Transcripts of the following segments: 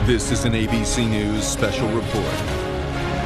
This is an ABC News special report.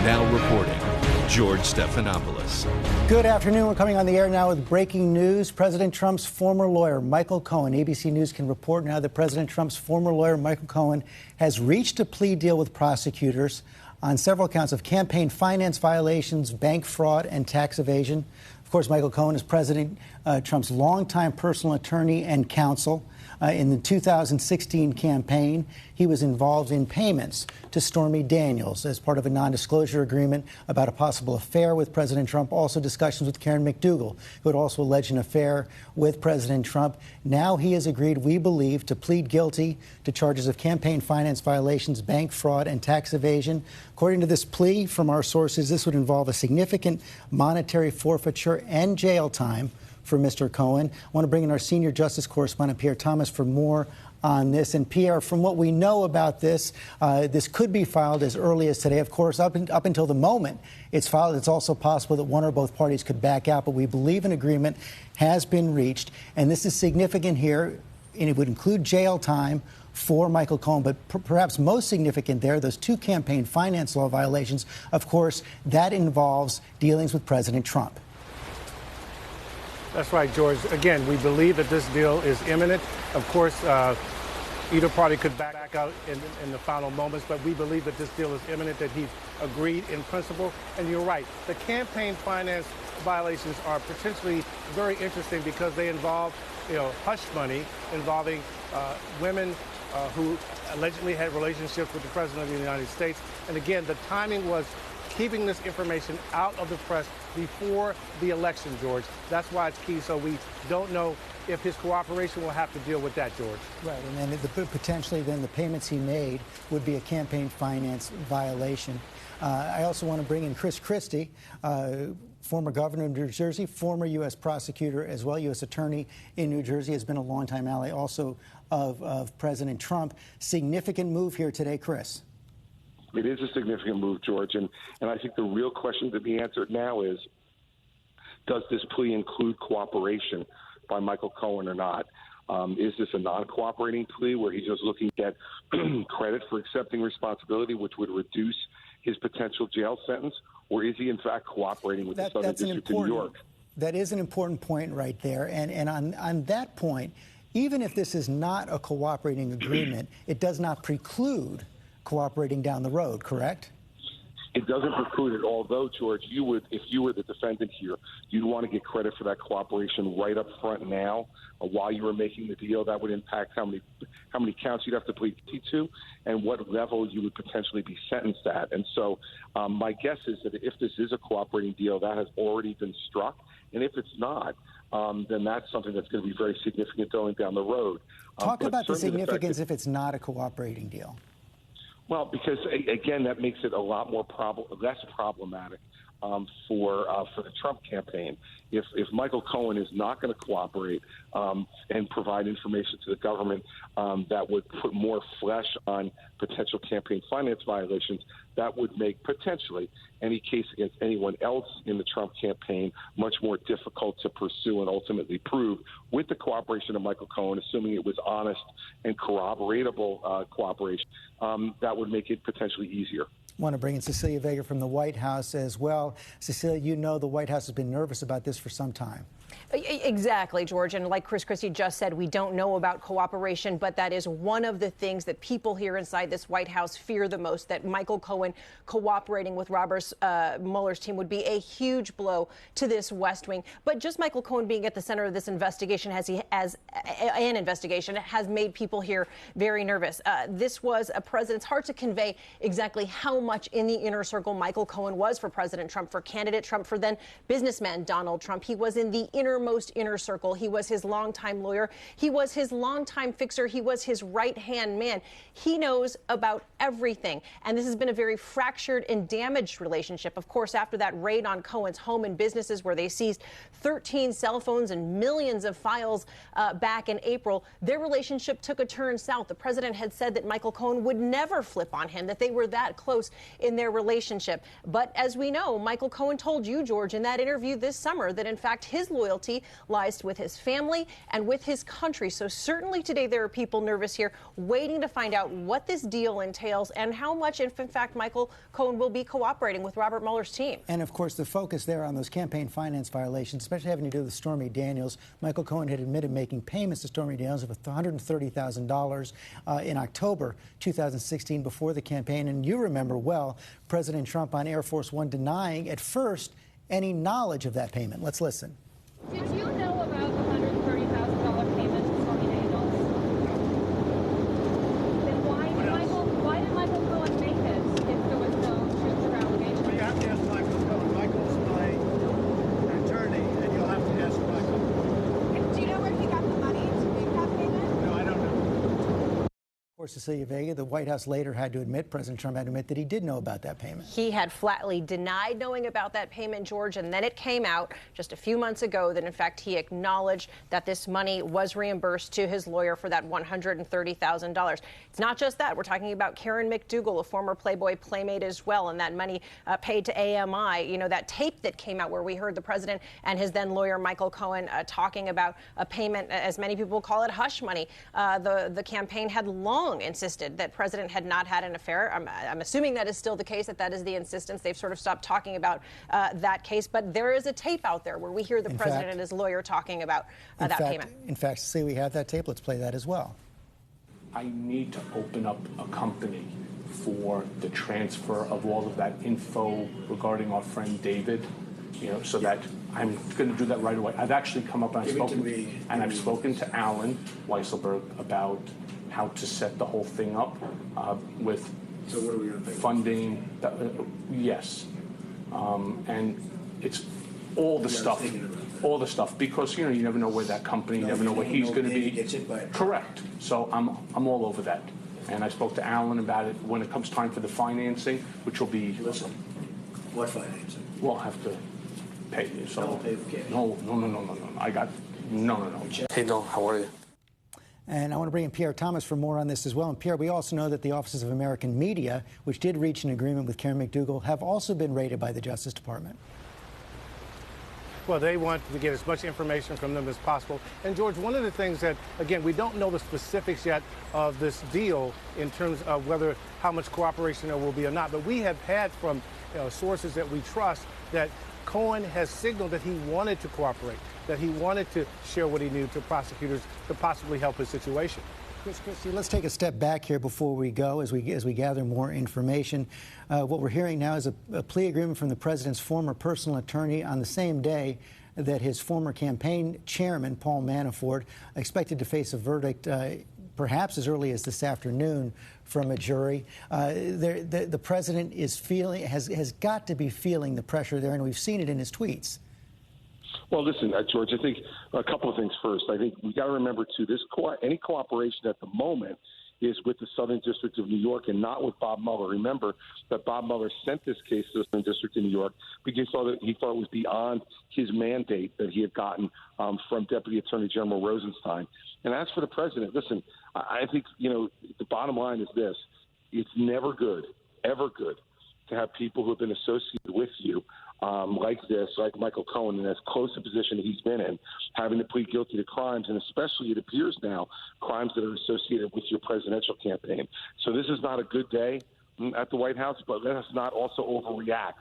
Now reporting, George Stephanopoulos. Good afternoon. We're coming on the air now with breaking news. President Trump's former lawyer, Michael Cohen. ABC News can report now that President Trump's former lawyer, Michael Cohen, has reached a plea deal with prosecutors on several counts of campaign finance violations, bank fraud, and tax evasion. Of course, Michael Cohen is President Trump's longtime personal attorney and counsel. In the 2016 campaign, he was involved in payments to Stormy Daniels as part of a non-disclosure agreement about a possible affair with President Trump. Also discussions with Karen McDougal, who had also alleged an affair with President Trump. Now he has agreed, we believe, to plead guilty to charges of campaign finance violations, bank fraud, and tax evasion. According to this plea from our sources, this would involve a significant monetary forfeiture and jail time for Mr. Cohen. I want to bring in our senior justice correspondent, Pierre Thomas, for more on this. And Pierre, from what we know about this, this could be filed as early as today. Of course, up until the moment it's filed, it's also possible that one or both parties could back out. But we believe an agreement has been reached. And this is significant here. And it would include jail time for Michael Cohen. But perhaps most significant there, those two campaign finance law violations. Of course, that involves dealings with President Trump. That's right, George. Again, we believe that this deal is imminent. Of course, either party could back out in the final moments, but we believe that this deal is imminent, that he's agreed in principle. And you're right, the campaign finance violations are potentially very interesting because they involve, hush money involving women who allegedly had relationships with the President of the United States. And again, the timing was keeping this information out of the press before the election, George. That's why it's key. So we don't know if his cooperation will have to deal with that, George. Right, and then potentially then the payments he made would be a campaign finance violation. I also want to bring in Chris Christie, former governor of New Jersey, former U.S. prosecutor as well, U.S. attorney in New Jersey, has been a longtime ally also of President Trump. Significant move here today, Chris. It is a significant move, George, and I think the real question to be answered now is, does this plea include cooperation by Michael Cohen or not? Is this a non-cooperating plea where he's just looking at credit for accepting responsibility, which would reduce his potential jail sentence, or is he in fact cooperating with the Southern District of New York? That is an important point right there, and on that point, even if this is not a cooperating agreement, it does not preclude cooperating down the road, correct? It doesn't preclude it, although, George, you would, if you were the defendant here, you'd want to get credit for that cooperation right up front now while you were making the deal. That would impact how many counts you'd have to plead to and what level you would potentially be sentenced at. And so my guess is that if this is a cooperating deal, that has already been struck. And if it's not, then that's something that's going to be very significant going down the road. Talk about the significance if it's not a cooperating deal. Well, because, again, that makes it a lot more less problematic for the Trump campaign. If Michael Cohen is not going to cooperate and provide information to the government that would put more flesh on potential campaign finance violations, that would make potentially any case against anyone else in the Trump campaign much more difficult to pursue and ultimately prove. With the cooperation of Michael Cohen, assuming it was honest and corroboratable cooperation, that would make it potentially easier. I want to bring in Cecilia Vega from the White House as well. Cecilia, you know the White House has been nervous about this for some time. Exactly, George. And like Chris Christie just said, we don't know about cooperation, but that is one of the things that people here inside this White House fear the most, that Michael Cohen cooperating with Robert Mueller's team would be a huge blow to this West Wing. But just Michael Cohen being at the center of this investigation has made people here very nervous. This was a president. It's hard to convey exactly how much in the inner circle Michael Cohen was for President Trump, for candidate Trump, for then businessman Donald Trump. He was in the innermost inner circle. He was his longtime lawyer. He was his longtime fixer. He was his right-hand man. He knows about everything. And this has been a very fractured and damaged relationship. Of course, after that raid on Cohen's home and businesses where they seized 13 cell phones and millions of files back in April, their relationship took a turn south. The president had said that Michael Cohen would never flip on him, that they were that close. close in their relationship. But as we know, Michael Cohen told you, George, in that interview this summer that in fact his loyalty lies with his family and with his country. So certainly today there are people nervous here waiting to find out what this deal entails and how much, if in fact, Michael Cohen will be cooperating with Robert Mueller's team. And of course, the focus there on those campaign finance violations, especially having to do with Stormy Daniels. Michael Cohen had admitted making payments to Stormy Daniels of $130,000 in October 2016 before the campaign. And you remember well President Trump on Air Force One denying at first any knowledge of that payment. Let's listen. Did you know about the $130,000 payment to Stormy Daniels? Then why did Michael Cohen make it if there was no truth or allegation? Well, you have to ask Michael Cohen. Michael's my attorney, and you'll have to ask Michael. Do you know where he got the money to make that payment? No, I don't know. Of course, Cecilia Vega, the White House later had to admit, President Trump had to admit that he did know about that payment. He had flatly denied knowing about that payment, George, and then it came out just a few months ago that, in fact, he acknowledged that this money was reimbursed to his lawyer for that $130,000. It's not just that. We're talking about Karen McDougal, a former Playboy playmate as well, and that money paid to AMI. You know, that tape that came out where we heard the president and his then lawyer, Michael Cohen, talking about a payment, as many people call it, hush money. The campaign had long insisted that president had not had an affair. I'm assuming that is still the case, that is the insistence. They've sort of stopped talking about that case. But there is a tape out there where we hear the president and his lawyer talking about that payment. In fact, see, we have that tape. Let's play that as well. I need to open up a company for the transfer of all of that info regarding our friend David, you know, so that I'm going to do that right away. I've actually come up and I've spoken to Alan Weisselberg about how to set the whole thing up with funding. Yes, and it's all the stuff because you know you never know where that company, you never know where he's going to be. Correct. So I'm all over that, and I spoke to Alan about it when it comes time for the financing, which will be. Listen, what financing? We'll have to pay you. So I'll pay the kid. No. I got no. Hey, no. How are you? And I want to bring in Pierre Thomas for more on this as well. And Pierre, we also know that the Offices of American Media, which did reach an agreement with Karen McDougal, have also been raided by the Justice Department. Well, they want to get as much information from them as possible. And, George, one of the things that, again, we don't know the specifics yet of this deal in terms of how much cooperation there will be or not. But we have had from sources that we trust that Cohen has signaled that he wanted to cooperate, that he wanted to share what he knew to prosecutors to possibly help his situation. Chris Christie, let's take a step back here before we go as we gather more information. What we're hearing now is a plea agreement from the president's former personal attorney on the same day that his former campaign chairman, Paul Manafort, expected to face a verdict perhaps as early as this afternoon from a jury. The president is has got to be feeling the pressure there, and we've seen it in his tweets. Well, listen, George, I think a couple of things first. I think we got to remember, too, any cooperation at the moment is with the Southern District of New York and not with Bob Mueller. Remember that Bob Mueller sent this case to the Southern District of New York because he thought it was beyond his mandate that he had gotten from Deputy Attorney General Rosenstein. And as for the president, listen, I think, the bottom line is this. It's never good, ever good, to have people who have been associated with you like this, like Michael Cohen, in as close a position he's been in, having to plead guilty to crimes, and especially, it appears now, crimes that are associated with your presidential campaign. So this is not a good day at the White House, but let us not also overreact.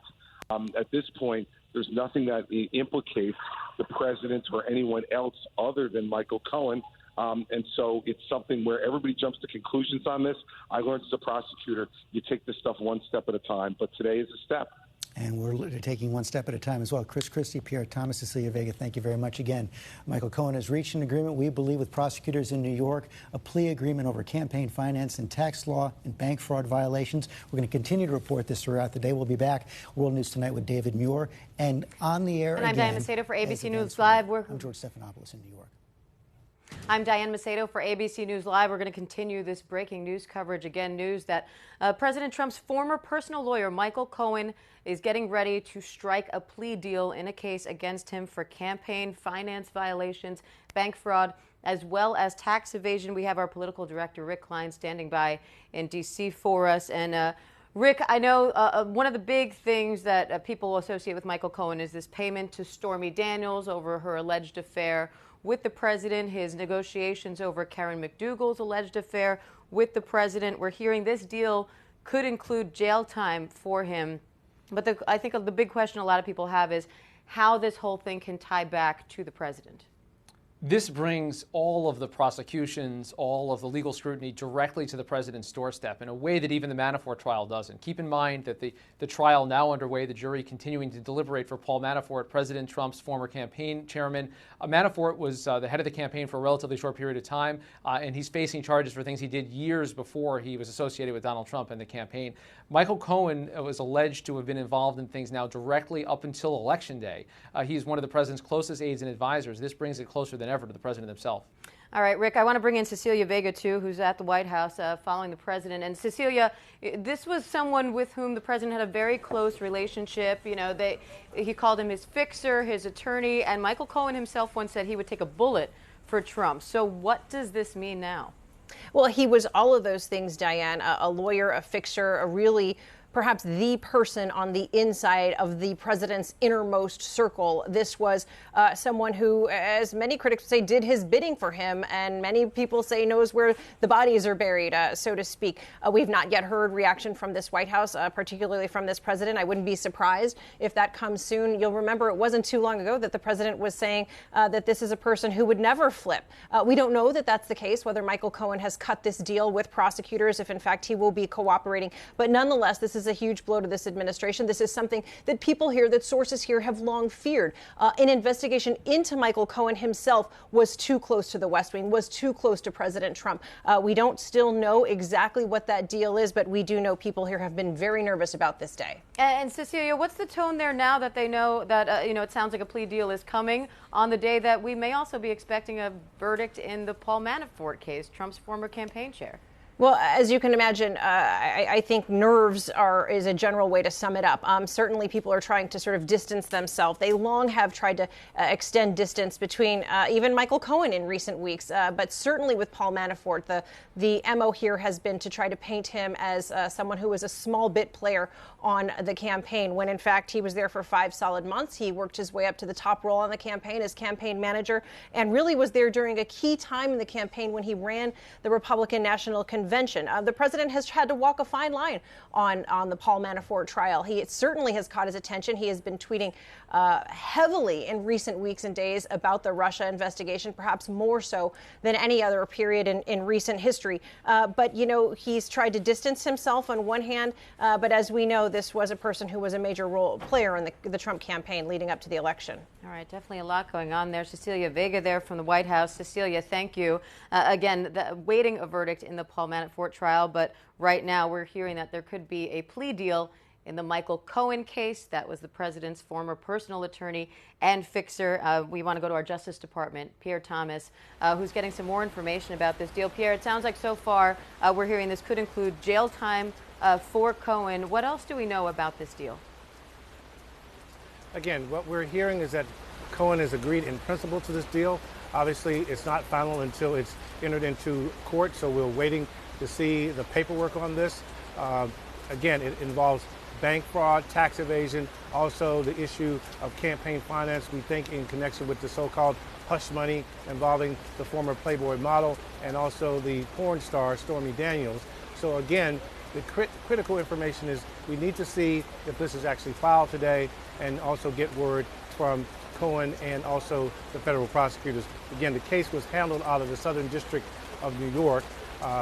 At this point, there's nothing that implicates the president or anyone else other than Michael Cohen. And so it's something where everybody jumps to conclusions on this. I learned as a prosecutor, you take this stuff one step at a time, but today is a step. And we're taking one step at a time as well. Chris Christie, Pierre Thomas, Cecilia Vega, thank you very much again. Michael Cohen has reached an agreement, we believe, with prosecutors in New York, a plea agreement over campaign finance and tax law and bank fraud violations. We're going to continue to report this throughout the day. We'll be back, World News Tonight, with David Muir. And on the air and I'm again, Diane Macedo for ABC News Live. I'm George Stephanopoulos in New York. I'm Diane Macedo for ABC News Live. We're going to continue this breaking news coverage. Again, news that President Trump's former personal lawyer, Michael Cohen, is getting ready to strike a plea deal in a case against him for campaign finance violations, bank fraud, as well as tax evasion. We have our political director, Rick Klein, standing by in D.C. for us. And Rick, I know one of the big things that people associate with Michael Cohen is this payment to Stormy Daniels over her alleged affair with the president, his negotiations over Karen McDougal's alleged affair with the president. We're hearing this deal could include jail time for him. But I think the big question a lot of people have is how this whole thing can tie back to the president. This brings all of the prosecutions, all of the legal scrutiny directly to the president's doorstep in a way that even the Manafort trial doesn't. Keep in mind that the trial now underway, the jury continuing to deliberate for Paul Manafort, President Trump's former campaign chairman. Manafort was the head of the campaign for a relatively short period of time, and he's facing charges for things he did years before he was associated with Donald Trump and the campaign. Michael Cohen was alleged to have been involved in things now directly up until Election Day. He's one of the president's closest aides and advisors. This brings it closer than ever to the president himself. All right, Rick, I want to bring in Cecilia Vega, too, who's at the White House following the president. And Cecilia, this was someone with whom the president had a very close relationship. You know, he called him his fixer, his attorney, and Michael Cohen himself once said he would take a bullet for Trump. So what does this mean now? Well, he was all of those things, Diane, a lawyer, a fixer, a really perhaps the person on the inside of the president's innermost circle. This was someone who, as many critics say, did his bidding for him, and many people say knows where the bodies are buried, so to speak. We've not yet heard reaction from this White House, particularly from this president. I wouldn't be surprised if that comes soon. You'll remember it wasn't too long ago that the president was saying that this is a person who would never flip. We don't know that that's the case, whether Michael Cohen has cut this deal with prosecutors, if in fact he will be cooperating. But nonetheless, this is a huge blow to this administration. This is something that people here, that sources here have long feared. An investigation into Michael Cohen himself was too close to the West Wing, was too close to President Trump. We don't still know exactly what that deal is, but we do know people here have been very nervous about this day. And Cecilia, what's the tone there now that they know that, it sounds like a plea deal is coming on the day that we may also be expecting a verdict in the Paul Manafort case, Trump's former campaign chair? Well, as you can imagine, I think nerves is a general way to sum it up. Certainly people are trying to sort of distance themselves. They long have tried to extend distance between even Michael Cohen in recent weeks. But certainly with Paul Manafort, the MO here has been to try to paint him as someone who was a small bit player on the campaign, when in fact he was there for 5 solid months. He worked his way up to the top role on the campaign as campaign manager, and really was there during a key time in the campaign when he ran the Republican National Convention. The president has had to walk a fine line on the Paul Manafort trial. He certainly has caught his attention. He has been tweeting heavily in recent weeks and days about the Russia investigation, perhaps more so than any other period in recent history. But, he's tried to distance himself on one hand. But as we know, this was a person who was a major role player in the Trump campaign leading up to the election. All right, definitely a lot going on there. Cecilia Vega there from the White House. Cecilia, thank you. Again, waiting a verdict in the Paul Manafort trial, but right now we're hearing that there could be a plea deal in the Michael Cohen case. That was the president's former personal attorney and fixer. We want to go to our Justice Department, Pierre Thomas, who's getting some more information about this deal. Pierre, it sounds like so far we're hearing this could include jail time for Cohen. What else do we know about this deal? Again, what we're hearing is that Cohen has agreed in principle to this deal. Obviously, it's not final until it's entered into court, so we're waiting to see the paperwork on this. Again, it involves bank fraud, tax evasion, also the issue of campaign finance, we think in connection with the so-called hush money involving the former Playboy model and also the porn star Stormy Daniels. So again, the critical information is we need to see if this is actually filed today and also get word from Cohen and also the federal prosecutors. Again, the case was handled out of the Southern District of New York,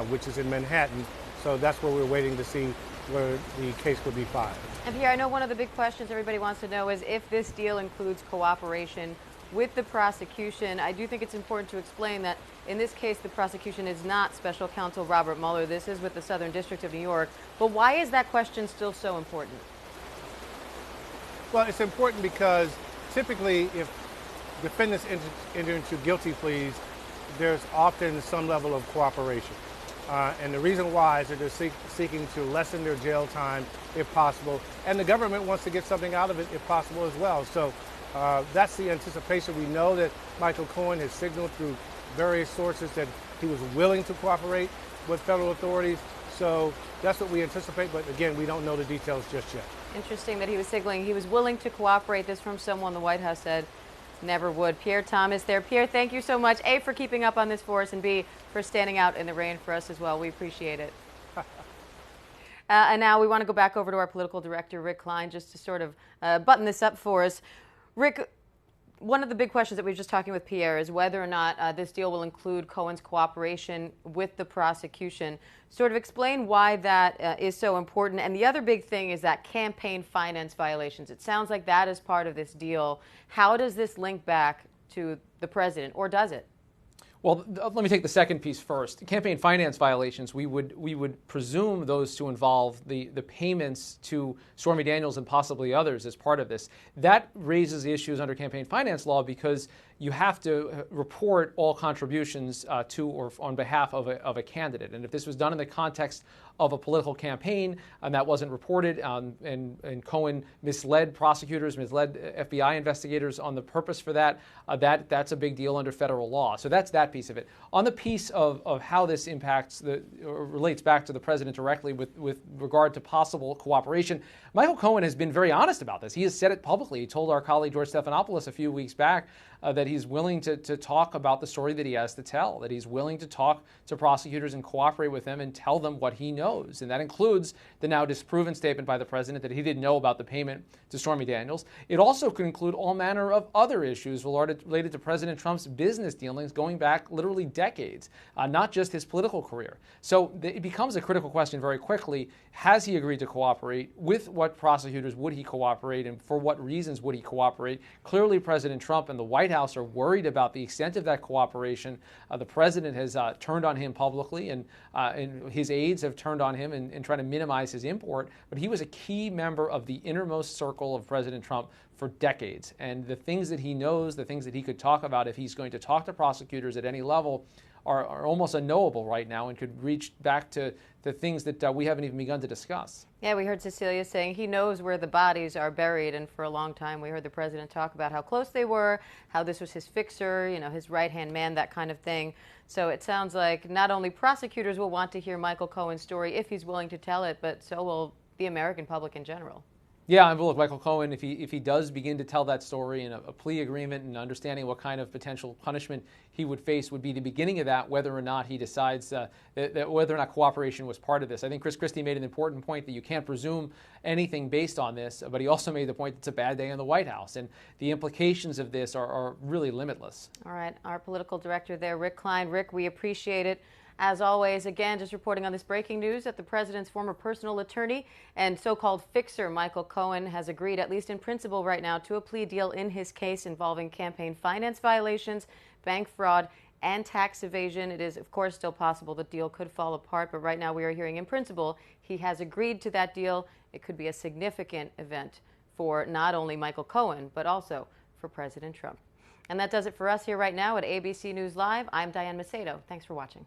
which is in Manhattan. So that's where we're waiting to see where the case will be filed. And Pierre, I know one of the big questions everybody wants to know is if this deal includes cooperation with the prosecution. I do think it's important to explain that in this case, the prosecution is not Special Counsel Robert Mueller. This is with the Southern District of New York. But why is that question still so important? Well, it's important because typically if defendants enter into guilty pleas, there's often some level of cooperation. And the reason why is that they're seeking to lessen their jail time if possible. And the government wants to get something out of it if possible as well. So that's the anticipation. We know that Michael Cohen has signaled through various sources that he was willing to cooperate with federal authorities. So that's what we anticipate, but again, we don't know the details just yet. Interesting that he was signaling he was willing to cooperate. This from someone the White House said never would. Pierre Thomas there. Pierre, thank you so much, A, for keeping up on this for us, and B, for standing out in the rain for us as well. We appreciate it. And now we want to go back over to our political director, Rick Klein, just to sort of button this up for us. Rick, one of the big questions that we were just talking with Pierre is whether or not this deal will include Cohen's cooperation with the prosecution. Sort of explain why that is so important. And the other big thing is that campaign finance violations. It sounds like that is part of this deal. How does this link back to the president, or does it? Well, let me take the second piece first. Campaign finance violations, we would presume those to involve the payments to Stormy Daniels and possibly others as part of this. That raises issues under campaign finance law because you have to report all contributions to or on behalf of a candidate. And if this was done in the context of a political campaign and that wasn't reported, and Cohen misled prosecutors, misled FBI investigators on the purpose for that, that's a big deal under federal law. So that's that piece of it. On the piece of how this impacts or relates back to the president directly with regard to possible cooperation, Michael Cohen has been very honest about this. He has said it publicly. He told our colleague George Stephanopoulos a few weeks back that he's willing to talk about the story that he has to tell, that he's willing to talk to prosecutors and cooperate with them and tell them what he knows. And that includes the now disproven statement by the president that he didn't know about the payment to Stormy Daniels. It also could include all manner of other issues related to President Trump's business dealings going back literally decades, not just his political career. So it becomes a critical question very quickly. Has he agreed to cooperate? With what prosecutors would he cooperate, and for what reasons would he cooperate? Clearly, President Trump and the White House are worried about the extent of that cooperation. The president has turned on him publicly, and his aides have turned on him in trying to minimize his import. But he was a key member of the innermost circle of President Trump for decades. And the things that he knows, the things that he could talk about if he's going to talk to prosecutors at any level are almost unknowable right now and could reach back to the things that we haven't even begun to discuss. Yeah, we heard Cecilia saying he knows where the bodies are buried, and for a long time we heard the president talk about how close they were, how this was his fixer, his right-hand man, that kind of thing. So it sounds like not only prosecutors will want to hear Michael Cohen's story if he's willing to tell it, but so will the American public in general. Yeah, and look, Michael Cohen, if he does begin to tell that story in a plea agreement and understanding what kind of potential punishment he would face would be the beginning of that, whether or not he decides that whether or not cooperation was part of this. I think Chris Christie made an important point that you can't presume anything based on this, but he also made the point that it's a bad day in the White House, and the implications of this are really limitless. All right, our political director there, Rick Klein. Rick, we appreciate it. As always, again, just reporting on this breaking news that the president's former personal attorney and so-called fixer, Michael Cohen, has agreed, at least in principle right now, to a plea deal in his case involving campaign finance violations, bank fraud, and tax evasion. It is, of course, still possible the deal could fall apart, but right now we are hearing in principle he has agreed to that deal. It could be a significant event for not only Michael Cohen, but also for President Trump. And that does it for us here right now at ABC News Live. I'm Diane Macedo. Thanks for watching.